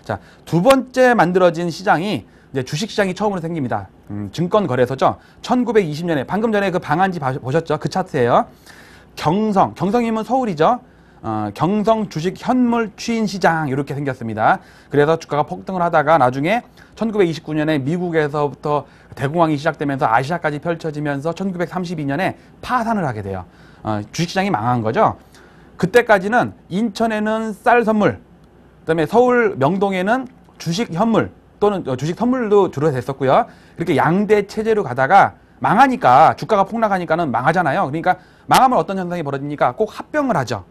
자, 두 번째 만들어진 시장이 이제 주식시장이 처음으로 생깁니다. 증권거래소죠. 1920년에 방금 전에 그 방한지 보셨죠? 그 차트예요. 경성이면 서울이죠. 경성 주식 현물 추인 시장 이렇게 생겼습니다. 그래서 주가가 폭등을 하다가 나중에 1929년에 미국에서부터 대공황이 시작되면서 아시아까지 펼쳐지면서 1932년에 파산을 하게 돼요. 주식시장이 망한 거죠. 그때까지는 인천에는 쌀 선물, 그다음에 서울 명동에는 주식 현물 또는 주식 선물도 주로 됐었고요. 그렇게 양대 체제로 가다가 망하니까 주가가 폭락하니까는 망하잖아요. 그러니까 망하면 어떤 현상이 벌어지니까 꼭 합병을 하죠.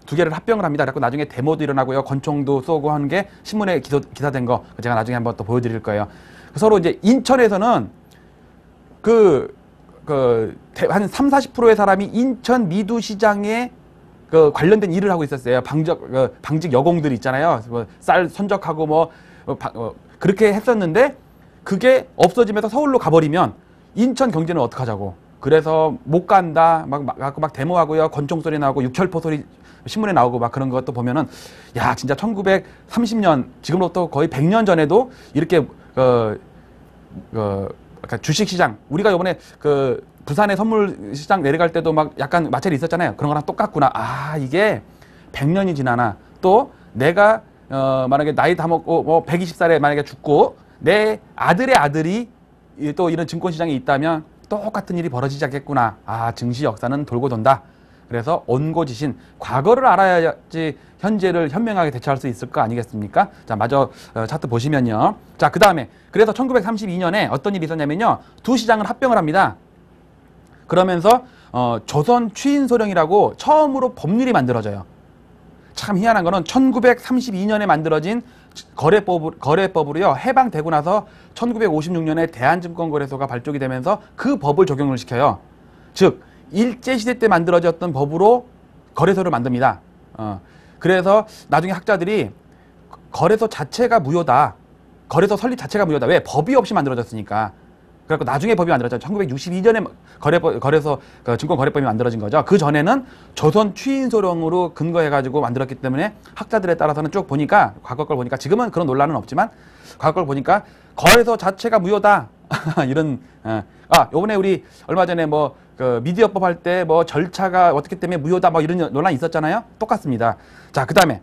두 개를 합병을 합니다. 그래서 나중에 데모도 일어나고요. 권총도 쏘고 하는 게 신문에 기사된 거 제가 나중에 한번 또 보여드릴 거예요. 서로 이제 인천에서는 한 30-40%의 사람이 인천 미두 시장에 관련된 일을 하고 있었어요. 방직 여공들 있잖아요. 쌀 선적하고 그렇게 했었는데 그게 없어지면서 서울로 가버리면 인천 경제는 어떡하자고. 그래서 못 간다. 막 데모하고요. 권총 소리 나고 육철포 소리 신문에 나오고 막 그런 것도 보면은 야, 진짜 1930년 지금부터 거의 100년 전에도 이렇게 주식시장 우리가 이번에 부산의 선물시장 내려갈 때도 막 약간 마찰이 있었잖아요. 그런 거랑 똑같구나. 아, 이게 100년이 지나나 또 내가 만약에 나이 다 먹고 120살에 만약에 죽고 내 아들의 아들이 또 이런 증권시장에 있다면 똑같은 일이 벌어지지 않겠구나. 아, 증시 역사는 돌고 돈다. 그래서 온고지신, 과거를 알아야지 현재를 현명하게 대처할 수 있을 거 아니겠습니까? 자, 마저 차트 보시면요. 자, 그 다음에 그래서 1932년에 어떤 일이 있었냐면요. 두 시장을 합병을 합니다. 그러면서 조선 추인소령이라고 처음으로 법률이 만들어져요. 참 희한한 거는 1932년에 만들어진 거래법으로요. 해방되고 나서 1956년에 대한증권거래소가 발족이 되면서 그 법을 적용을 시켜요. 즉 일제시대 때 만들어졌던 법으로 거래소를 만듭니다. 그래서 나중에 학자들이 거래소 자체가 무효다. 거래소 설립 자체가 무효다. 왜? 법이 없이 만들어졌으니까. 그래서 나중에 법이 만들어졌죠. 1962년에 거래소 증권거래법이 만들어진 거죠. 그 전에는 조선 추인소령으로 근거해가지고 만들었기 때문에 학자들에 따라서는 쭉 보니까 과거 걸 보니까 지금은 그런 논란은 없지만 과거 걸 보니까 거래소 자체가 무효다. 이런 요번에 우리 얼마 전에 미디어법 할 때 절차가 어떻기 때문에 무효다 이런 논란이 있었잖아요. 똑같습니다. 자, 그다음에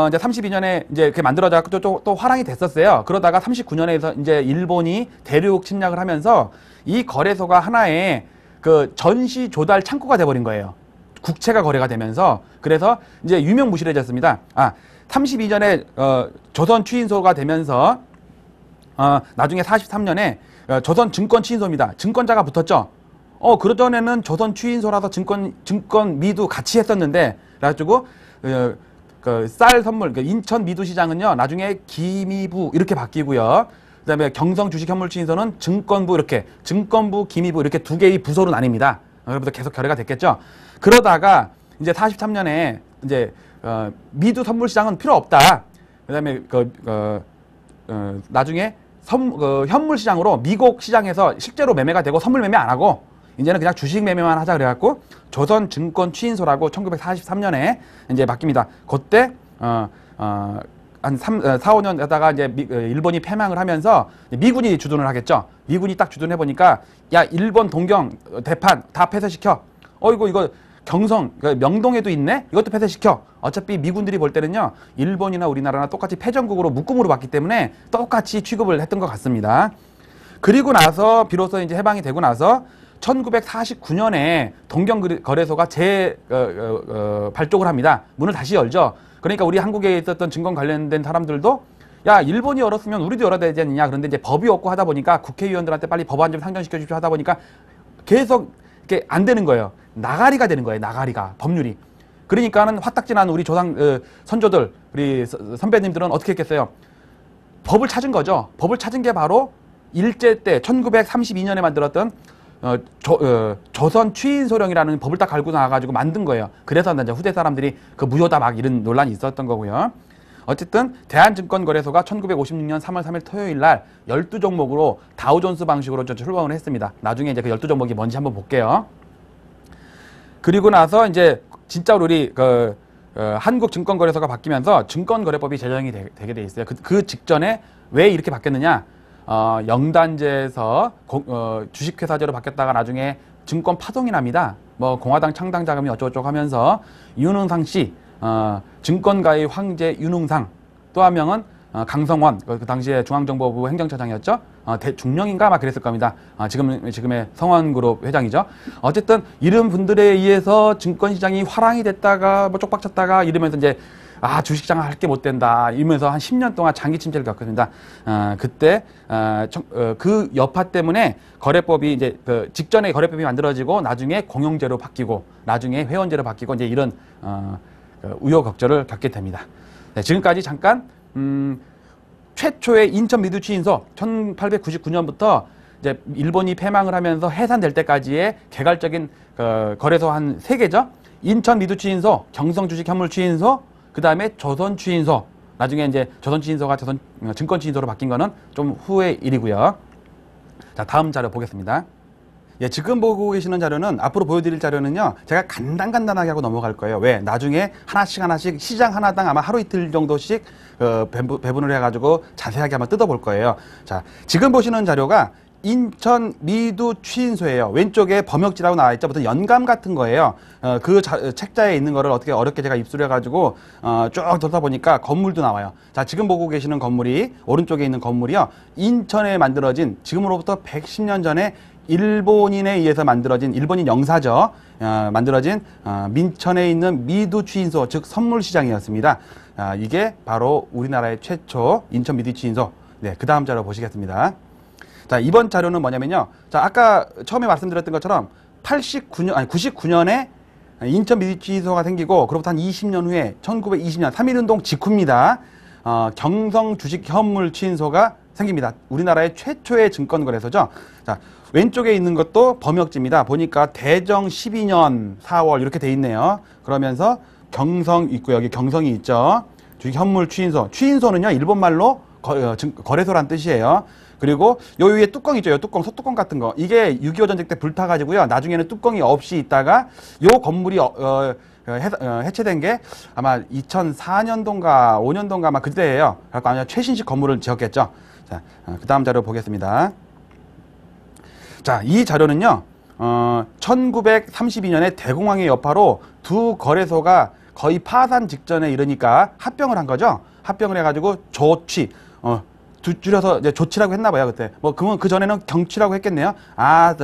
이제 32년에 이제 그게 만들어져서 또 화랑이 됐었어요. 그러다가 39년에서 이제 일본이 대륙 침략을 하면서 이 거래소가 하나의 전시 조달 창구가 돼버린 거예요. 국채가 거래가 되면서. 그래서 이제 유명무실해졌습니다. 32년에 조선 추인소가 되면서 나중에 43년에 조선 증권 추인소입니다. 증권자가 붙었죠. 그전에는 조선 추인소라서 증권 미두 같이 했었는데 그래가지고 쌀 선물 인천 미두 시장은요 나중에 기미부 이렇게 바뀌고요. 그다음에 경성 주식 현물 추인소는 증권부 이렇게 증권부 기미부 이렇게 두 개의 부서로 나뉩니다. 그러면서 계속 결례가 됐겠죠. 그러다가 이제 43년에 이제 미두 선물 시장은 필요 없다. 그다음에 나중에 현물 시장으로 미국 시장에서 실제로 매매가 되고 선물 매매 안 하고 이제는 그냥 주식 매매만 하자 그래갖고 조선 증권 추인소라고 1943년에 이제 바뀝니다. 그때 한 4-5년 하다가 이제 일본이 패망을 하면서 미군이 주둔을 하겠죠. 미군이 딱 주둔해 보니까 야, 일본 동경 대판 다 폐쇄시켜. 이거 경성 명동에도 있네. 이것도 폐쇄시켜. 어차피 미군들이 볼 때는요 일본이나 우리나라나 똑같이 패전국으로 묶음으로 봤기 때문에 똑같이 취급을 했던 것 같습니다. 그리고 나서 비로소 이제 해방이 되고 나서 1949년에 동경거래소가 발족을 합니다. 문을 다시 열죠. 그러니까 우리 한국에 있었던 증권 관련된 사람들도 야, 일본이 열었으면 우리도 열어야 되지 않느냐. 그런데 이제 법이 없고 하다 보니까 국회의원들한테 빨리 법안 좀 상정시켜 주십시오 하다 보니까 계속 이렇게 안 되는 거예요. 나가리가 되는 거예요. 나가리가 법률이. 그러니까는 화딱지난 우리 조상 선조들 우리 선배님들은 어떻게 했겠어요? 법을 찾은 거죠. 법을 찾은 게 바로 일제 때 1932년에 만들었던 조선 추인소령이라는 법을 딱 갈고 나와가지고 만든 거예요. 그래서 이제 후대 사람들이 무효다 막 이런 논란이 있었던 거고요. 어쨌든 대한증권거래소가 1956년 3월 3일 토요일 날 12종목으로 다우존스 방식으로 출범을 했습니다. 나중에 이제 그 12종목이 뭔지 한번 볼게요. 그리고 나서 이제 진짜 우리 한국증권거래소가 바뀌면서 증권거래법이 제정이 되게 돼 있어요. 그 직전에 왜 이렇게 바뀌었느냐? 영단제에서 주식회사제로 바뀌었다가 나중에 증권 파동이 납니다. 뭐 공화당 창당 자금이 어쩌고저쩌고 하면서 윤흥상 씨, 증권가의 황제 윤흥상, 또 한 명은 강성원, 그 당시에 중앙정보부 행정처장이었죠. 중령인가 아마 그랬을 겁니다. 지금의 성원그룹 회장이죠. 어쨌든 이런 분들에 의해서 증권시장이 화랑이 됐다가 뭐 쪽박쳤다가 이러면서 이제 주식시장 할 게 못 된다 이러면서 한 10년 동안 장기 침체를 겪었습니다. 그때 그 여파 때문에 거래법이 이제 그 직전에 거래법이 만들어지고 나중에 공용제로 바뀌고 나중에 회원제로 바뀌고 이제 이런 우여곡절을 겪게 됩니다. 네, 지금까지 잠깐 최초의 인천 미두치인소 1899년부터 이제 일본이 패망을 하면서 해산될 때까지의 개괄적인 거래소 한 3개죠. 인천 미두치인소, 경성주식현물추인소, 그 다음에 조선추인소. 나중에 이제 조선추인소가 증권추인소로 바뀐 거는 좀 후의 일이고요. 자, 다음 자료 보겠습니다. 예, 지금 보고 계시는 자료는 앞으로 보여드릴 자료는요. 제가 간단하게 하고 넘어갈 거예요. 왜? 나중에 하나씩 시장 하나당 아마 하루 이틀 정도씩 배분을 해가지고 자세하게 한번 뜯어볼 거예요. 자, 지금 보시는 자료가 인천 미두 추인소예요. 왼쪽에 범역지라고 나와 있죠. 무슨 연감 같은 거예요. 그 책자에 있는 거를 어떻게 어렵게 제가 입수를 해가지고 쭉 들다 보니까 건물도 나와요. 자, 지금 보고 계시는 건물이 오른쪽에 있는 건물이요. 인천에 만들어진 지금으로부터 110년 전에 일본인에 의해서 만들어진 일본인 영사죠. 만들어진 민천에 있는 미두 추인소, 즉 선물시장이었습니다. 이게 바로 우리나라의 최초 인천 미두 추인소. 네, 그 다음 자료 보시겠습니다. 자, 이번 자료는 뭐냐면요. 자, 아까 처음에 말씀드렸던 것처럼 99년에 인천 미두추인소가 생기고 그로부터 한 20년 후에 1920년 3.1운동 직후입니다. 경성 주식 현물 추인소가 생깁니다. 우리나라의 최초의 증권거래소죠. 자, 왼쪽에 있는 것도 범역지입니다. 보니까 대정 12년 4월 이렇게 돼 있네요. 그러면서 경성 있고 여기 경성이 있죠. 주식 현물 추인소. 추인소는요, 일본말로 거래소란 뜻이에요. 그리고 요 위에 뚜껑 있죠. 요 뚜껑, 소뚜껑 같은 거. 이게 6.25 전쟁 때 불타가지고요. 나중에는 뚜껑이 없이 있다가 요 건물이 해체된 게 아마 2004년도인가 5년도인가 아마 그때예요. 그래서 아마 최신식 건물을 지었겠죠. 자, 그 다음 자료 보겠습니다. 자, 이 자료는요. 1932년에 대공황의 여파로 두 거래소가 거의 파산 직전에 이르니까 합병을 한 거죠. 합병을 해가지고 조치, 줄여서 이제 조치라고 했나 봐요, 그때. 뭐, 그 전에는 경치라고 했겠네요.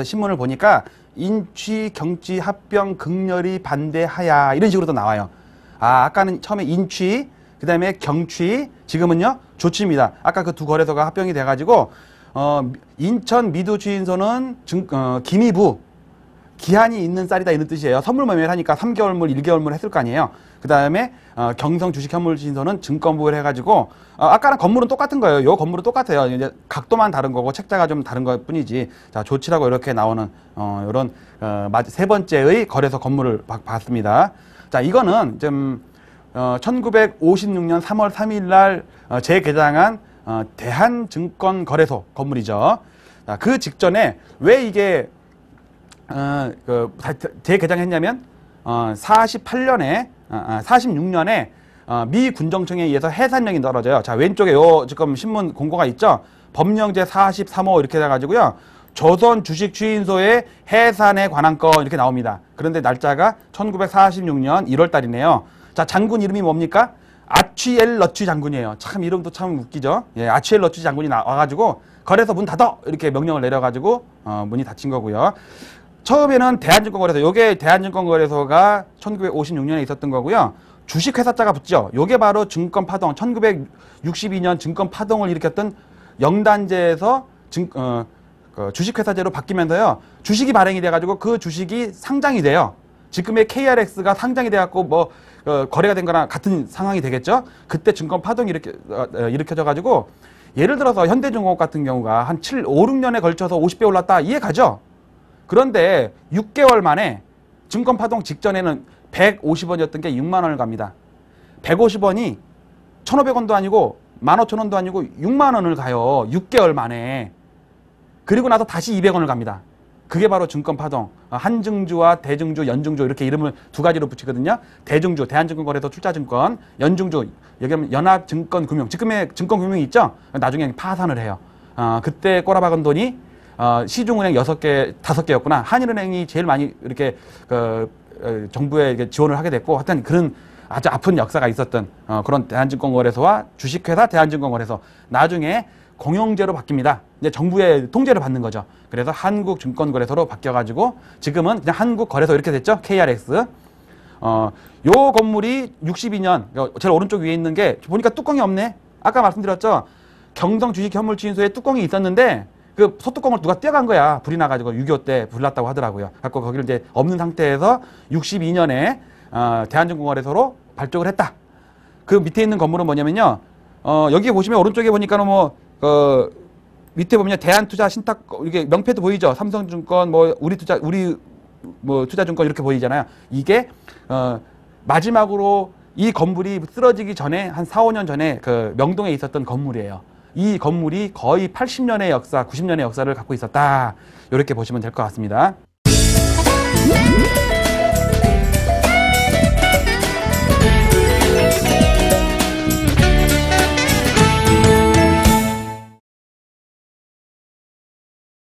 신문을 보니까 인취, 경치, 합병, 극렬히 반대하야. 이런 식으로 또 나와요. 아까는 처음에 인취, 그 다음에 경취, 지금은요, 조치입니다. 아까 그 두 거래소가 합병이 돼가지고, 인천 미두추인소는 기미부, 기한이 있는 쌀이다 이런 뜻이에요. 선물 매매를 하니까 3개월물, 1개월물 했을 거 아니에요. 그 다음에 경성 주식현물추인소는 증권부를 해가지고 아까랑 건물은 똑같은 거예요. 요 건물은 똑같아요. 이제 각도만 다른 거고 책자가 좀 다른 것 뿐이지. 자, 조치라고 이렇게 나오는 이런 세 번째의 거래소 건물을 봤습니다. 자, 이거는 좀 1956년 3월 3일 날 재개장한 대한증권거래소 건물이죠. 자, 그 직전에 왜 이게 재개장했냐면 46년에 미 군정청에 의해서 해산령이 떨어져요. 자, 왼쪽에 요 지금 신문 공고가 있죠. 법령제 43호 이렇게 해가지고요. 조선 주식추인소의 해산에 관한 건 이렇게 나옵니다. 그런데 날짜가 1946년 1월 달이네요. 자, 장군 이름이 뭡니까? 아취엘 러취 장군이에요. 참 이름도 참 웃기죠. 예, 아취엘 러취 장군이 나와가지고 거래소 문 닫어 이렇게 명령을 내려가지고 문이 닫힌 거고요. 처음에는 대한증권거래소, 요게 대한증권거래소가 1956년에 있었던 거고요. 주식회사자가 붙죠. 요게 바로 증권파동, 1962년 증권파동을 일으켰던 영단제에서 주식회사제로 바뀌면서요. 주식이 발행이 돼가지고 그 주식이 상장이 돼요. 지금의 KRX가 상장이 돼갖고 뭐 거래가 된 거랑 같은 상황이 되겠죠. 그때 증권파동이 일으켜져가지고 예를 들어서 현대중공업 같은 경우가 한 5, 6년에 걸쳐서 50배 올랐다. 이해 가죠? 그런데 6개월 만에 증권파동 직전에는 150원이었던 게 6만 원을 갑니다. 150원이 1,500원도 아니고 15,000원도 아니고 6만 원을 가요. 6개월 만에. 그리고 나서 다시 200원을 갑니다. 그게 바로 증권파동. 한증주와 대증주, 연증주 이렇게 이름을 두 가지로 붙이거든요. 대증주, 대한증권거래소 출자증권, 연증주, 여기 하면 연합증권금융. 지금의 증권금융이 있죠? 나중에 파산을 해요. 그때 꼬라박은 돈이 시중은행 6개, 5개였구나. 한일은행이 제일 많이 이렇게 정부에 이렇게 지원을 하게 됐고, 하여튼 그런 아주 아픈 역사가 있었던 그런 대한증권거래소와 주식회사 대한증권거래소. 나중에 공영제로 바뀝니다. 이제 정부의 통제를 받는 거죠. 그래서 한국증권거래소로 바뀌어가지고 지금은 그냥 한국거래소 이렇게 됐죠. KRX. 요 건물이 62년, 제일 오른쪽 위에 있는 게 보니까 뚜껑이 없네. 아까 말씀드렸죠. 경성 주식현물추진소에 뚜껑이 있었는데 그 소뚜껑을 누가 떼어간 거야. 불이 나가지고 6.25 때 불 났다고 하더라고요. 갖고 거기를 이제 없는 상태에서 62년에 대한증권거래소로 발족을 했다. 그 밑에 있는 건물은 뭐냐면요. 여기 보시면 오른쪽에 보니까는 밑에 보면 대한투자 신탁 이게 명패도 보이죠. 삼성증권 투자증권 이렇게 보이잖아요. 이게 마지막으로 이 건물이 쓰러지기 전에 한 4, 5년 전에 그 명동에 있었던 건물이에요. 이 건물이 거의 80년의 역사, 90년의 역사를 갖고 있었다. 이렇게 보시면 될 것 같습니다.